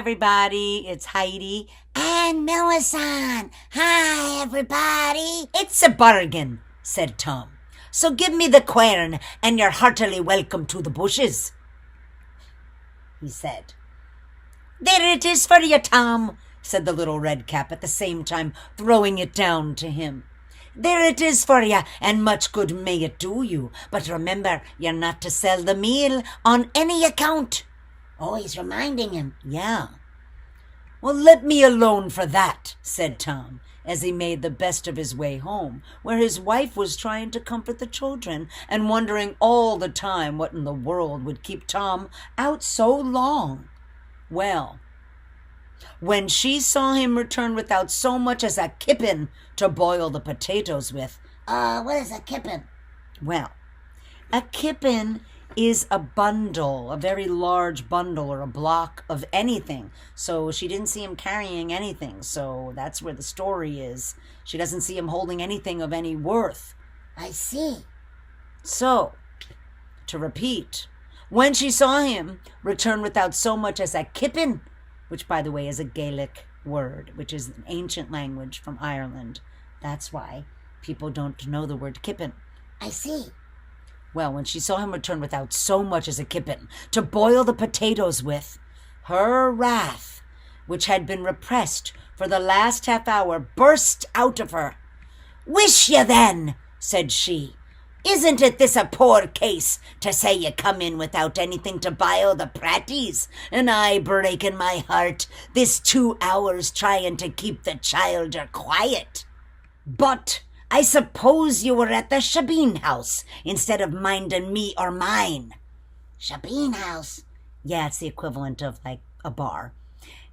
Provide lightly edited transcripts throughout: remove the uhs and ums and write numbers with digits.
everybody. It's Heidi. And Millicent. Hi, everybody. It's a bargain, said Tom. So give me the quern, and you're heartily welcome to the bushes, he said. There it is for you, Tom, said the little red cap, at the same time throwing it down to him. There it is for you, and much good may it do you. But remember, you're not to sell the meal on any account. Oh, he's reminding him. Yeah. Well, let me alone for that, said Tom, as he made the best of his way home, where his wife was trying to comfort the children and wondering all the time what in the world would keep Tom out so long. Well, when she saw him return without so much as a kippin to boil the potatoes with. What is a kippin? Well, a kippin is a bundle, a very large bundle or a block of anything. So she didn't see him carrying anything. So that's where the story is. She doesn't see him holding anything of any worth. I see. So, to repeat, when she saw him return without so much as a kippin, which, by the way, is a Gaelic word, which is an ancient language from Ireland. That's why people don't know the word kippin. I see. Well, when she saw him return without so much as a kippin to boil the potatoes with, her wrath, which had been repressed for the last half hour, burst out of her. "Wish you then," said she. "Isn't it this a poor case to say you come in without anything to boil the pratties, and I breaking my heart this 2 hours trying to keep the childer quiet? But I suppose you were at the Shabeen house instead of minding me or mine." Shabeen house? Yeah, it's the equivalent of like a bar.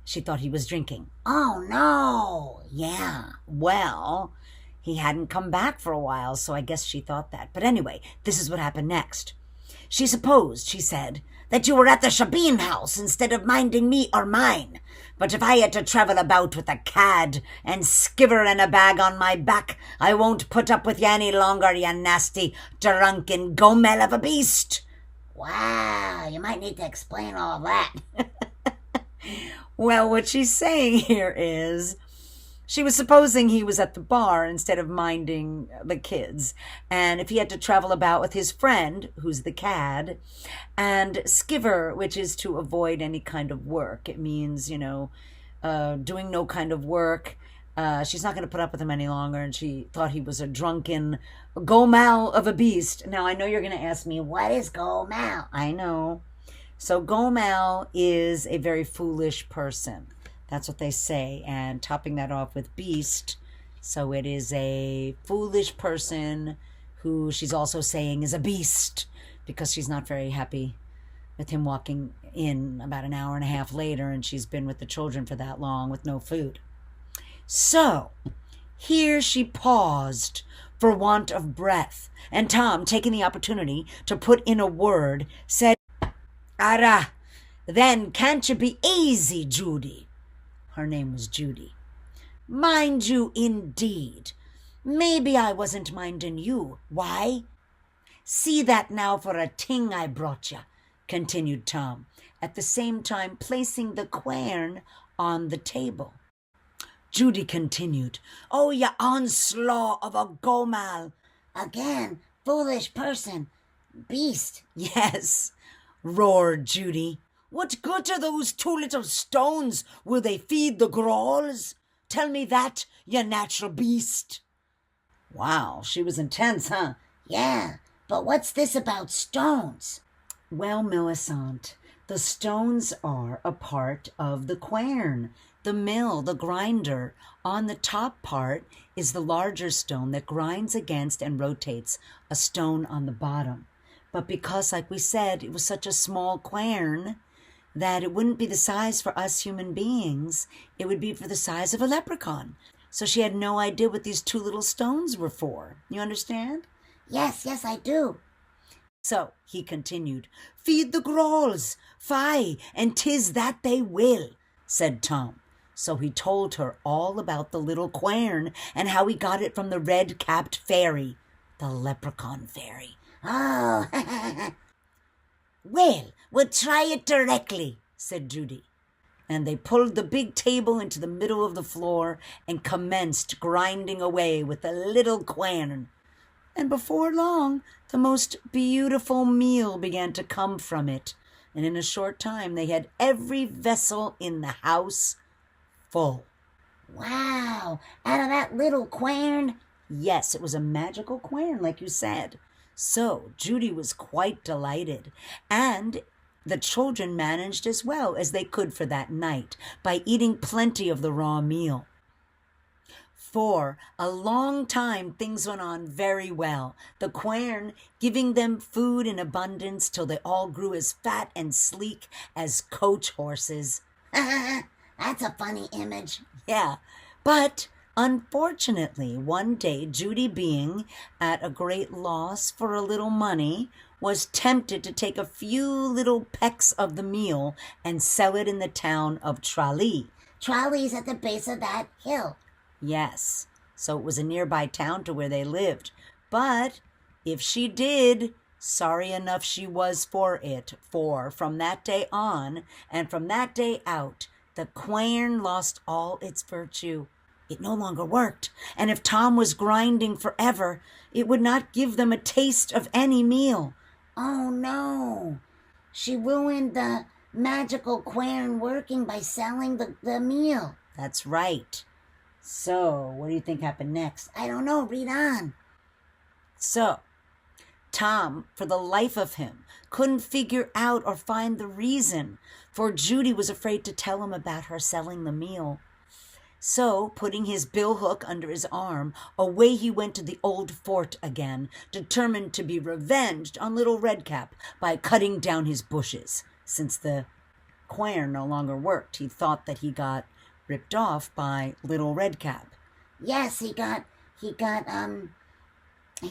She thought he was drinking. Oh, no. Yeah, well, he hadn't come back for a while, so I guess she thought that. But anyway, this is what happened next. She supposed, she said, that you were at the Shabeen house instead of minding me or mine. But if I had to travel about with a cad and skiver and a bag on my back, I won't put up with you any longer, you nasty, drunken gomel of a beast. Wow, you might need to explain all that. Well, what she's saying here is she was supposing he was at the bar instead of minding the kids. And if he had to travel about with his friend, who's the cad, and skiver, which is to avoid any kind of work. It means, doing no kind of work. She's not going to put up with him any longer. And she thought he was a drunken gomal of a beast. Now, I know you're going to ask me, What is gomal? I know. So gomal is a very foolish person. That's what they say. And topping that off with beast. So it is a foolish person who she's also saying is a beast because she's not very happy with him walking in about an hour and a half later, and she's been with the children for that long with no food. So here she paused for want of breath, and Tom, taking the opportunity to put in a word, said, "Ara, then can't you be easy, Judy?" Her name was Judy. "Mind you, indeed. Maybe I wasn't minding you. Why? See that now for a ting I brought you," continued Tom, at the same time placing the quern on the table. Judy continued, "Oh, you onslaught of a gomal." Again, foolish person. Beast. "Yes," roared Judy. "What good are those 2 little stones? Will they feed the growls? Tell me that, you natural beast." Wow, she was intense, huh? Yeah, but what's this about stones? Well, Millicent, the stones are a part of the quern, the mill, the grinder. On the top part is the larger stone that grinds against and rotates a stone on the bottom. But because, like we said, it was such a small quern that it wouldn't be the size for us human beings. It would be for the size of a leprechaun. So she had no idea what these 2 little stones were for. You understand? Yes, I do. So he continued, "Feed the growls, fie, and 'tis that they will," said Tom. So he told her all about the little quern and how he got it from the red-capped fairy, the leprechaun fairy. Oh, "Well, we'll try it directly," said Judy. and they pulled the big table into the middle of the floor and commenced grinding away with the little quern. And before long, the most beautiful meal began to come from it, and in a short time they had every vessel in the house full. Wow, out of that little quern? Yes, it was a magical quern, like you said. So Judy was quite delighted, and the children managed as well as they could for that night by eating plenty of the raw meal. For a long time things went on very well, the quern giving them food in abundance till they all grew as fat and sleek as coach horses. That's a funny image. Yeah, but unfortunately, one day Judy, being at a great loss for a little money, was tempted to take a few little pecks of the meal and sell it in the town of Tralee. Trolleys at the base of that hill. Yes, so it was a nearby town to where they lived. But if she did, sorry enough she was for it, for from that day on and from that day out, the quern lost all its virtue. It no longer worked, and if Tom was grinding forever, it would not give them a taste of any meal. Oh no, she ruined the magical quern working by selling the meal. That's right. So, what do you think happened next? I don't know, read on. So, Tom, for the life of him, couldn't figure out or find the reason, for Judy was afraid to tell him about her selling the meal. So, putting his billhook under his arm, away he went to the old fort again, determined to be revenged on Little Redcap by cutting down his bushes. Since the quern no longer worked, he thought that he got ripped off by Little Redcap. Yes, he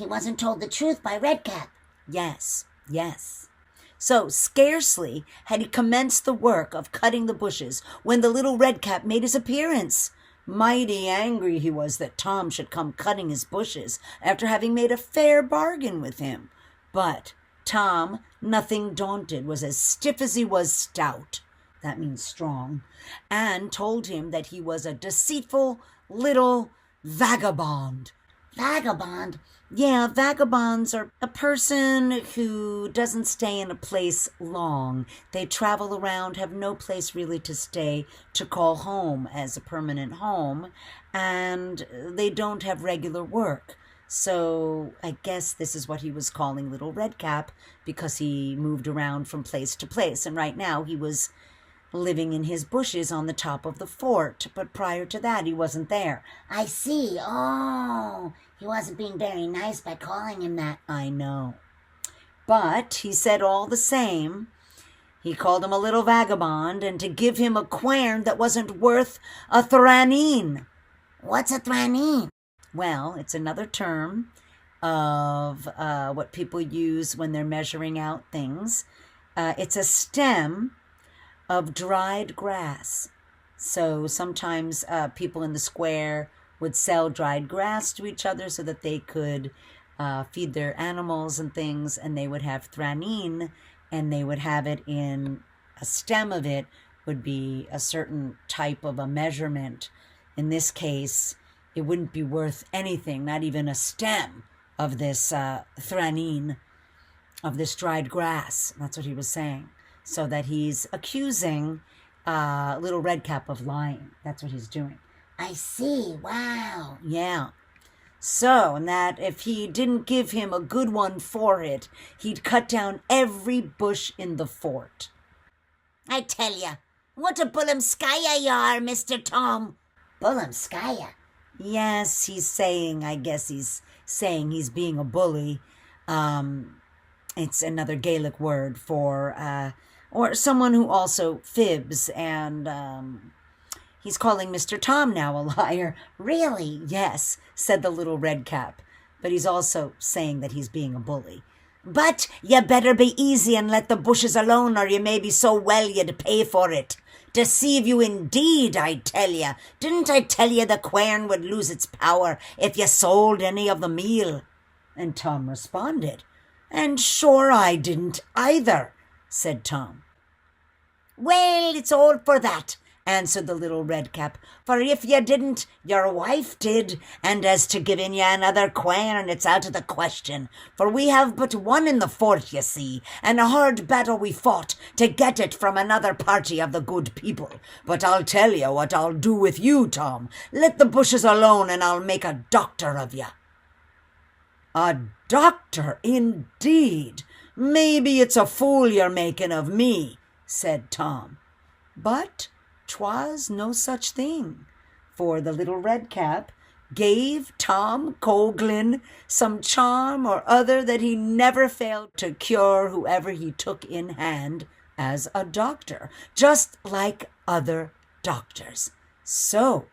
wasn't told the truth by Redcap. Yes. So scarcely had he commenced the work of cutting the bushes when the Little Redcap made his appearance. Mighty angry he was that Tom should come cutting his bushes after having made a fair bargain with him. But Tom, nothing daunted, was as stiff as he was stout. That means strong, and told him that he was a deceitful little vagabond. Vagabond? Yeah, vagabonds are a person who doesn't stay in a place long. They travel around, have no place really to stay to call home as a permanent home, and they don't have regular work. So I guess this is what he was calling Little Redcap, because he moved around from place to place, and right now he was living in his bushes on the top of the fort, but prior to that he wasn't there. I see. Oh, he wasn't being very nice by calling him that. I know. But he said all the same, he called him a little vagabond, and to give him a quern that wasn't worth a thraneen. What's a thraneen? Well, it's another term of what people use when they're measuring out things. It's a stem of dried grass. So sometimes people in the square would sell dried grass to each other so that they could feed their animals and things, and they would have thraneen, and they would have it in a stem of it would be a certain type of a measurement. In this case, it wouldn't be worth anything, not even a stem of this thraneen, of this dried grass. That's what he was saying. So that he's accusing Little Redcap of lying. That's what he's doing. I see. Wow. Yeah. So, and that if he didn't give him a good one for it, he'd cut down every bush in the fort. I tell ya, what a bullimskaya you are, Mr. Tom. Bullimskaya? Yes, I guess he's saying he's being a bully. It's another Gaelic word for or someone who also fibs, and he's calling Mr. Tom now a liar. Really? Yes, said the Little Redcap, but he's also saying that he's being a bully. But you better be easy and let the bushes alone, or you may be so well you'd pay for it. Deceive you indeed, I tell you. Didn't I tell you the quern would lose its power if you sold any of the meal? And Tom responded, "And sure I didn't either," said Tom. Well, it's all for that. answered the little Redcap, for if ye didn't, your wife did, and as to giving ye another quern, it's out of the question, for we have but one in the fort, ye see, and a hard battle we fought to get it from another party of the good people. But I'll tell ye what I'll do with you, Tom. Let the bushes alone, and I'll make a doctor of ye. A doctor, indeed. Maybe it's a fool you're making of me, said Tom. But 'twas no such thing, for the little Redcap gave Tom Coghlan some charm or other that he never failed to cure whoever he took in hand as a doctor, just like other doctors. So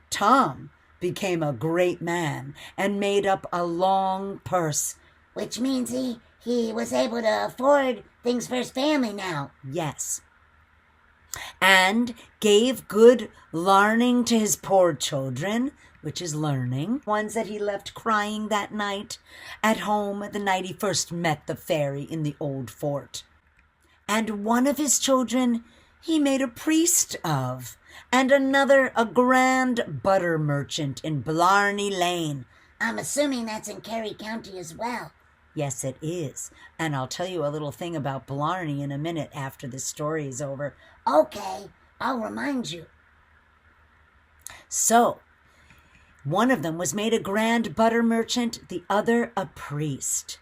Tom became a great man and made up a long purse. Which means he was able to afford things for his family now. Yes. And gave good larning to his poor children, which is learning, ones that he left crying that night at home the night he first met the fairy in the old fort. And one of his children he made a priest of, and another a grand butter merchant in Blarney Lane. I'm assuming that's in Kerry County as well. Yes, it is. And I'll tell you a little thing about Blarney in a minute after this story is over. Okay, I'll remind you. So, one of them was made a grand butter merchant, the other a priest.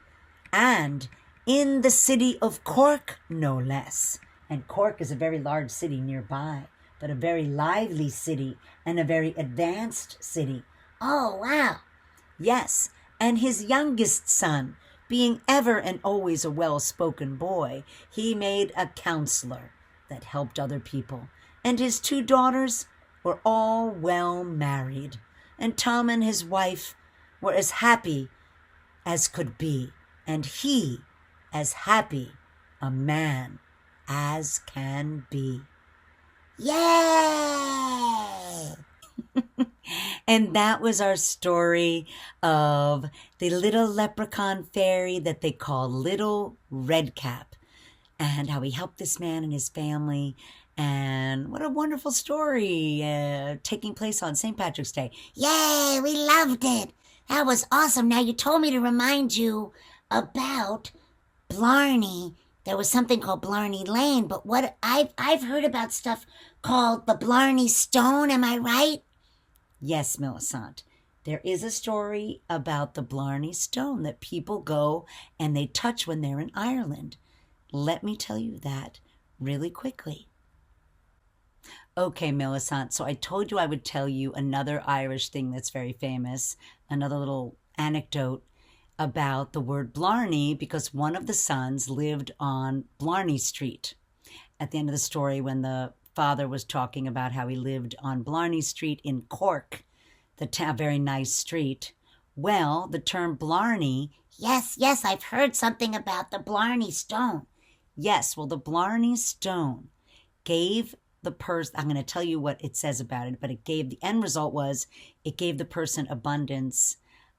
And in the city of Cork, no less. And Cork is a very large city nearby, but a very lively city and a very advanced city. Oh, wow. Yes, and his youngest son, being ever and always a well-spoken boy, he made a counselor that helped other people. And his 2 daughters were all well married. And Tom and his wife were as happy as could be. And he as happy a man as can be. Yay! And that was our story of the little leprechaun fairy that they call Little Redcap, and how he helped this man and his family. And what a wonderful story taking place on St. Patrick's Day. Yay, we loved it. That was awesome. Now you told me to remind you about Blarney. There was something called Blarney Lane, but what I've heard about stuff called the Blarney Stone, am I right? Yes, Millicent. There is a story about the Blarney Stone that people go and they touch when they're in Ireland. Let me tell you that really quickly. Okay, Millicent, so I told you I would tell you another Irish thing that's very famous, another little anecdote about the word Blarney, because one of the sons lived on Blarney Street. At the end of the story, when the father was talking about how he lived on Blarney Street in Cork, the very nice street. Well, the term Blarney... Yes, I've heard something about the Blarney Stone. Yes, well, the Blarney Stone gave the person... I'm going to tell you what it says about it, but the end result was it gave the person abundance,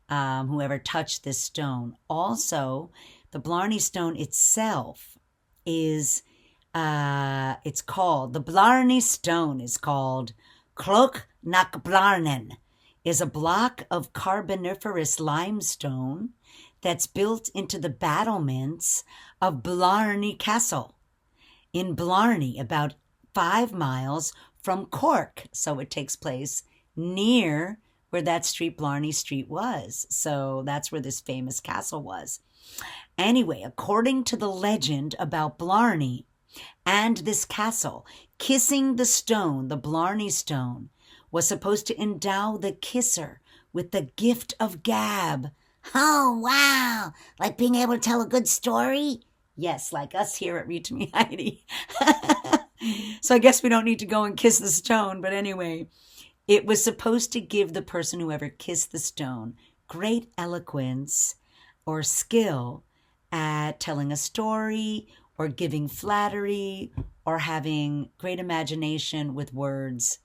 whoever touched this stone. Also, the Blarney Stone itself is... it's called, the Blarney Stone is called Cloch nach Blarnen, is a block of carboniferous limestone that's built into the battlements of Blarney Castle in Blarney, about 5 miles from Cork. So it takes place near where that street, Blarney Street, was. So that's where this famous castle was. Anyway, according to the legend about Blarney and this castle, kissing the stone, the Blarney Stone, was supposed to endow the kisser with the gift of gab. Oh, wow. Like being able to tell a good story? Yes, like us here at Read to Me, Heidi. So I guess we don't need to go and kiss the stone. But anyway, it was supposed to give the person who ever kissed the stone great eloquence or skill at telling a story or giving flattery or having great imagination with words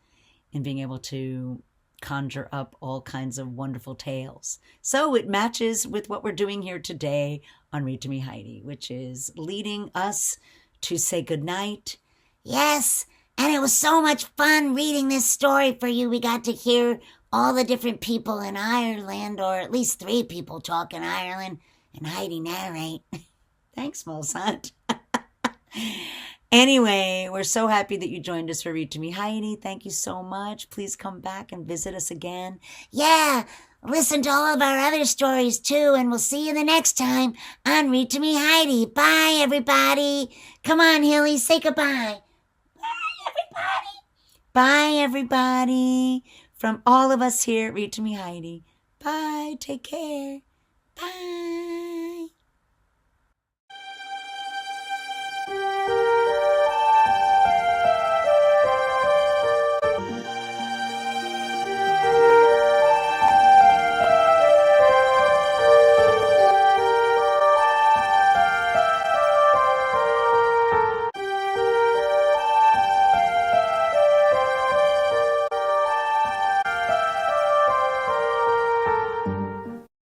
and being able to conjure up all kinds of wonderful tales. So it matches with what we're doing here today on Read to Me, Heidi, which is leading us to say goodnight. Yes, And it was so much fun reading this story for you. We got to hear all the different people in Ireland, or at least 3 people talk in Ireland, and Heidi narrate. Thanks, Molesant. Anyway, we're so happy that you joined us for Read to Me, Heidi. Thank you so much. Please come back and visit us again. Yeah, listen to all of our other stories too, and we'll see you the next time on Read to Me, Heidi. Bye, everybody. Come on, Hilly, say goodbye. Bye, everybody. From all of us here at Read to Me, Heidi. Bye. Take care. Bye.